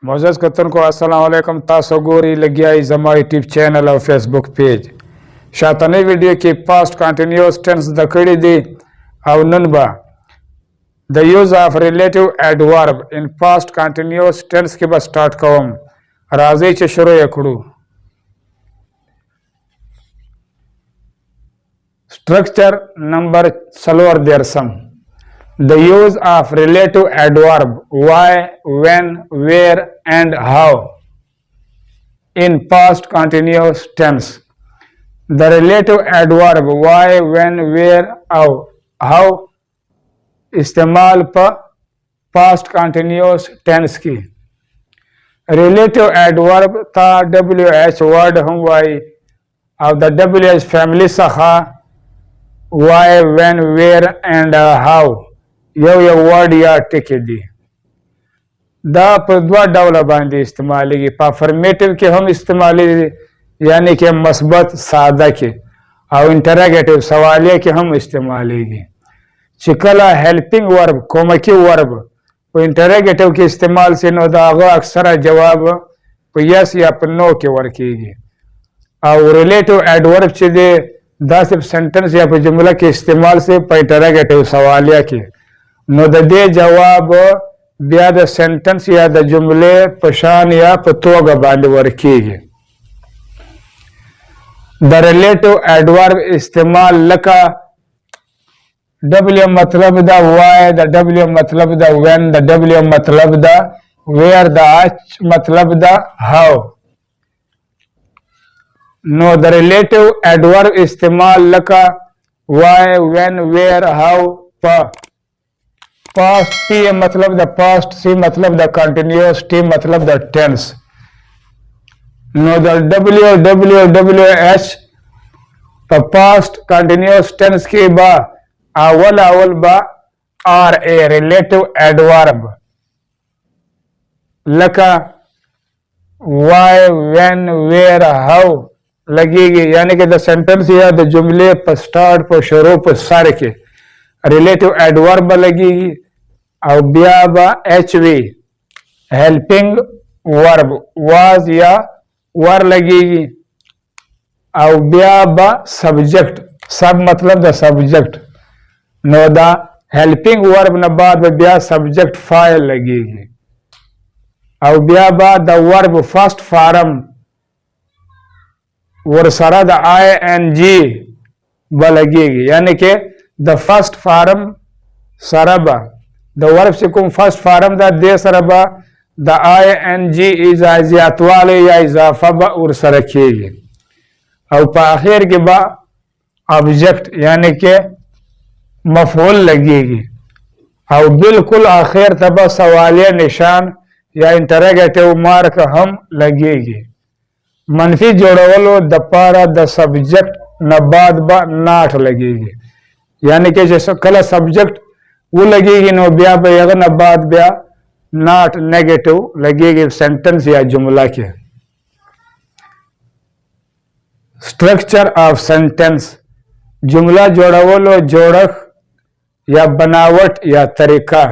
मोजस कतन को अस्सलाम वालेकुम तासो गोरी लगिया जमा यूट्यूब चैनल और फेसबुक पेज शातने वीडियो की पास्ट कंटिन्यूअस टेंस दकड़ी दी और ननबा द use of relative adverb in past continuous tense के बस स्टार्ट कवम राजी चे शुरू यकड़ू स्ट्रक्चर नंबर सलवर देरसम The use of relative adverb why, when, where and how in past continuous tense. The relative adverb why, when, where, how इस्तेमाल पर past continuous tense की relative adverb था WH word हम why of the WH family सखा why, when, where and how यो वर्ड या टिके दी दा पर दो डवला बांधी इस्तेमाली की अफर्मेटिव के हम इस्तेमाली यानी कि मस्बत सादा के और इंटरोगेटिव सवालिया के हम इस्तेमाली की चिकला हेल्पिंग वर्ब कोमकी वर्ब वो इंटरोगेटिव के इस्तेमाल से नो दागो अक्सर जवाब यस या नो के वर्ड कीगी और रिलेटिव एडवर्ब चे दे दा सिर्फ सेंटेंस या जुमला के इस्तेमाल से इंटरोगेटिव सवालिया के नो दे जवाब बिया द सेंटेंस या द जुमले पशान या पतोग बांध वर्कीगे द रिलेटिव एडवर्ब इस्तेमाल लका डब्ल्यू मतलब द वाई द डब्ल्यू मतलब द व्हेन द डब्ल्यू मतलब द वेयर द एच मतलब द हाउ नो द रिलेटिव एडवर्ब इस्तेमाल लका why when where how past P मतलब द पास्ट सी मतलब द कंटिन्यूअस टी मतलब द टेंस नो द W W W H past continuous tense की बा अवल बा आर ए रिलेटिव एडवर्ब लका वाई व्हेन वेयर हाउ लगेगी यानी कि द सेंटेंस या द जुमले पर स्टार्ट पर शुरू पर सारे के रिलेटिव एडवर्ब लगेगी और ब्याबा H we helping verb was या वर लगेगी और ब्याबा सब्जेक्ट सब मतलब the subject know the helping verb न बाद में ब्या सब्जेक्ट फाइल लगेगी और ब्याबा द वर्ब फर्स्ट फार्म वर सारा द ING ब लगेगी यानी कि the first farm Sarba the verb से कुम first farm the they Sarba the ING इजाजियात वाले या इजाफा बा और सरखेगी और आखिर के बा ऑब्जेक्ट यानी कि मफूल लगेगी और बिल्कुल आखिर तब सवालिया निशान या इंटरोगेटिव मार्क हम लगेगी मनफी जोड़वलो द पारा द सब्जेक्ट न बाद बा नाट लगेगी यानी कि जैसे कल सब्जेक्ट वो लगेगी नो ब्या बेगन न बाद ब्या नाट नेगेटिव लगेगी सेंटेंस या जुमला के स्ट्रक्चर ऑफ सेंटेंस जुमला जोड़वलो जोड़क या बनावट या तरीका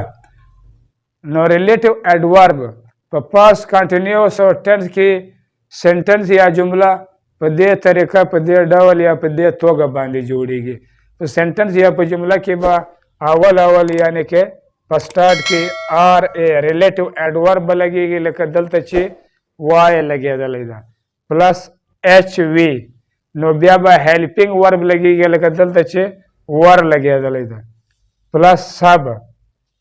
नो रिलेटिव एडवर्ब पास्ट कंटिन्यूअस और टेंस की सेंटेंस या जुमला पदे तरीका पदे डवल या पदे तोगा बांधी जोड़ेगी तो सेंटेंस या जुमला के बाद अवल यानी के स्टार्ट की आर ए रिलेटिव एडवर्ब लगेगी लेकर दलत ची वाई लगे दलेदा प्लस एच वी नो ब्याबा हेल्पिंग वर्ब लगेगी लेकर दलत ची वर लगे दलेदा प्लस सब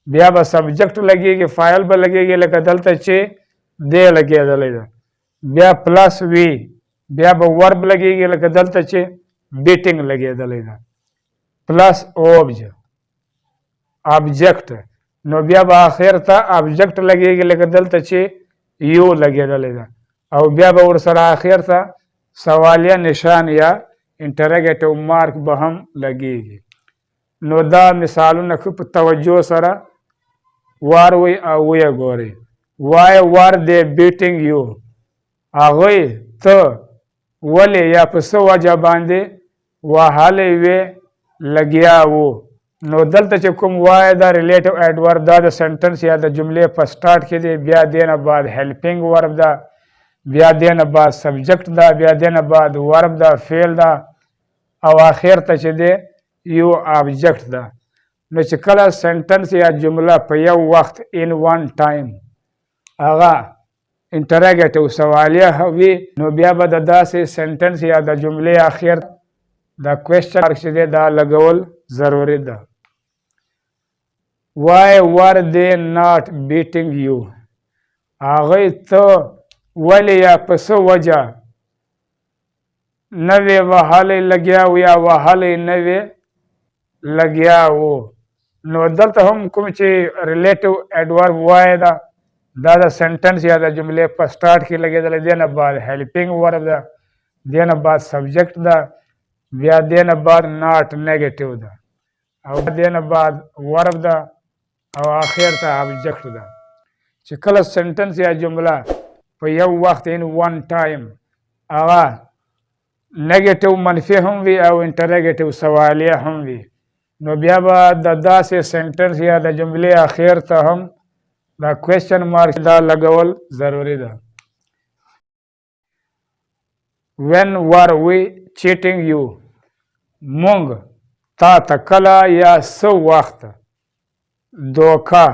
ब्याबा सब्जेक्ट लगेगी फाइल ब लगेगी लेकर दलत ची दे लगे दलेदा ब्या प्लस वी ब्याबा वर्ब लगेगी लेकर दलत ची बीटिंग लगे दलेदा प्लस ऑब्जेक्ट नो ब्याबा आखिर था ऑब्जेक्ट लगेगी लेकर दलत ची यू लगे दलेगा और ब्याबा और सर आखिर था सवालिया निशान या इंटरोगेटिव मार्क बहम लगेगी नो दा मिसाल न खूब तवज्जो सरा वार वे अवे गोरे वाई वार दे बीटिंग यू आगोई तो वले या पसो वजह बांधे वहाले वे लगिया वो نو دلته چې کوم وای دا ریلیټیو ایډورب دا د سنټنس یا د جملې په سٹارټ کې دی، بیا دې نه بعد هیلپینګ ورب ده، بیا دې نه بعد سبجیکټ ده، بیا دې نه بعد ورب ده، فعل ده، او آخر ته چې دی یو آبجیکټ ده. نو چې کله سنټنس یا جمله په یو وخت ان ون ټایم هغه انټراګیټیو سوالیه وي، نو بیا به د داسې سنټنس یا د جملې آخر د کوېسچن مارک چې دی دا لګول ضروري ده. Why were they not beating you؟ هغوی ته ولې یا په څه وجه نه وې وهلی لګیا و یا وهلی نه وې لګیا و. نو دلته هم کوم چې ریلیټیو ایډورب وای ده دا د سنټنس یا د جملې په سټارټ کې لګېدلی، دې نه بعد هیلپینګ ورب ده، دې نه بعد سبجیکټ ده، بیا دې نه بعد ناٹ نیګیټیو ده، او دې نه بعد ورب ده، او آخر ته آبجیکټ ده. چې کله سنټنس یا جمله په یو وخت ان ون ټایم هغه نیګیټیو منفي هم وي او انټراګیټیو سوالیه هم وي، نو بیا به د داسې سنټنس یا د جملې آخر ته هم دا کوېسچن مارک دا لګول ضروري ده. When were we cheating you؟ مونږ تا ته کله یا څه وخت دوکه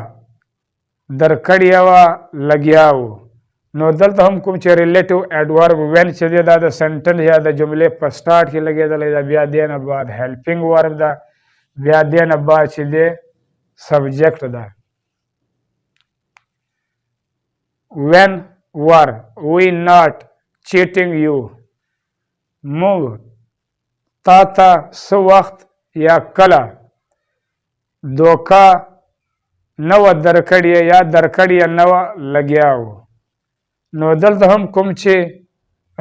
درکړې وه لګیا و. نو دلته هم کوم چې ریلیټیو ایډورب وین چې دی دا د سنټنس یا د جملې په سټارټ کې لګېدلی ده، بیا دې نه بعد هیلپینګ ورب ده، بیا دې نه بعد چې دی سبجیکټ ده. When were we not cheating you؟ مونږ تا ته څه وخت یا کله دوکه نه وه درکړې یا درکړې نه وه لګیا و. نو دلته هم کوم چې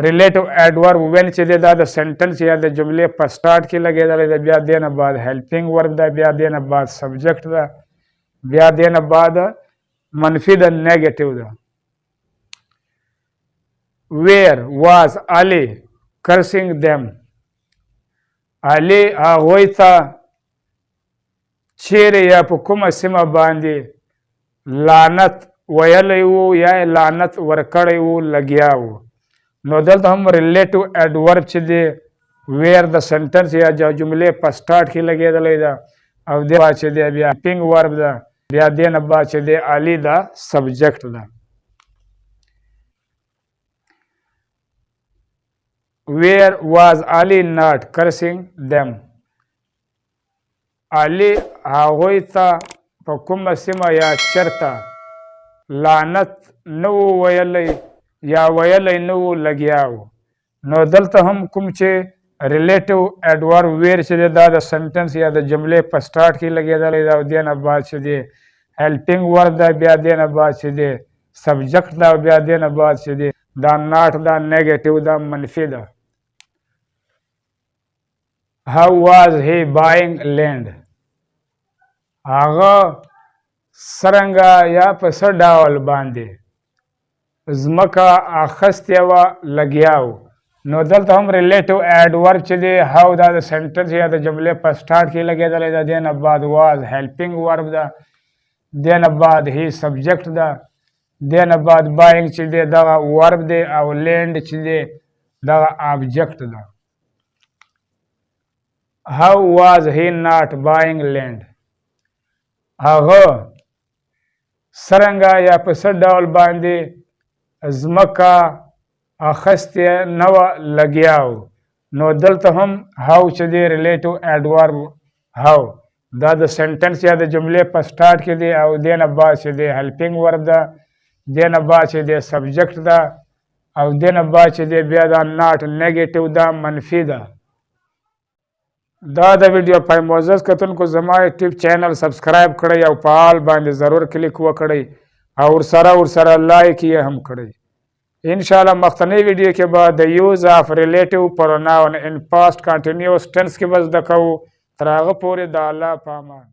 ریلیټیو ایډورب وین چې دی دا د سنټنس یا د جملې په سټارټ کې لګېدلی ده، بیا دې نه بعد هیلپینګ ورب ده، بیا دې نه بعد سبجیکټ ده، بیا دې نه بعد منفي ده، نیګیټیو ده. Where was Ali cursing them؟ علي هغوی ته چیرې یا په کومه سیمه باندې لعنت ویلی و یا لعنت ورکړی و لګیا و. نو دلته هم ریلیټیو ایډورب چې دی ویر د سنټنس یا جملې په سټارټ کې لګېدلی ده، او دې بعد چې دی بیا پینګ ورب ده، بیا دې نه بعد چې دی علي دا سبجیکټ ده. Where was Ali not cursing them؟ علي هغوی ته په کومه سیمه یا چرته لعنت نه و ویلی یا ویلی نه و لګیا و. نو دلته هم کوم چې ریلیټیو ایډورب ویر چې دی دا د سنټنس یا د جملې په سټارټ کې لګېدلی ده، او دې نه بعد چې دی هیلپینګ ورب ده، بیا دې نه بعد چې دی سبجیکټ ده، او بیا دې نه بعد چې دی دا ناٹ ده، نیګیټیو ده، منفي ده. How was he buying land؟ هغه څرنګه یا په څه ډول باندې ځمکه اخیستې وه لګیا و. نو دلته هم ریلیټیو ایډورب چې دی هاو دا د سنټنس یا د جملې په سټارټ کې لګېدلی ده، دې نه بعد واز هیلپینګ ورب ده، دې نه بعد هی سبجیکټ ده، دې نه بعد بایینګ چې دی دغه ورب دی، او لینډ چې دی دغه آبجیکټ ده. How was he not buying land؟ هغه څرنګه یا په څه ډول باندې ځمکه اخیستې نه وه لګیا و. نو دلته هم هاو چې دی ریلیټیو ایډورب هاو دا د سنټنس یا د جملې په سټارټ کې دی، او دې نه بعد چې دی هیلپینګ ورب ده، دې نه بعد چې دی سبجیکټ ده، او دې نه بعد چې دی بیا دا ناٹ نیګیټیو ده، منفي ده. دا د ویډیو په معزز کتونکو زما یوټیوب چینل سبسکرایب کړئ او په آل باندې ضرور کلیک وکړئ، او ورسره لایک یې هم کړئ. انشاءالله مخکنی ویډیو کې به د یوز آف ریلیټیو پروناون ان پاسټ کنټینیوس ټنس کې به زده کوو. تر هغه پورې د الله په امان.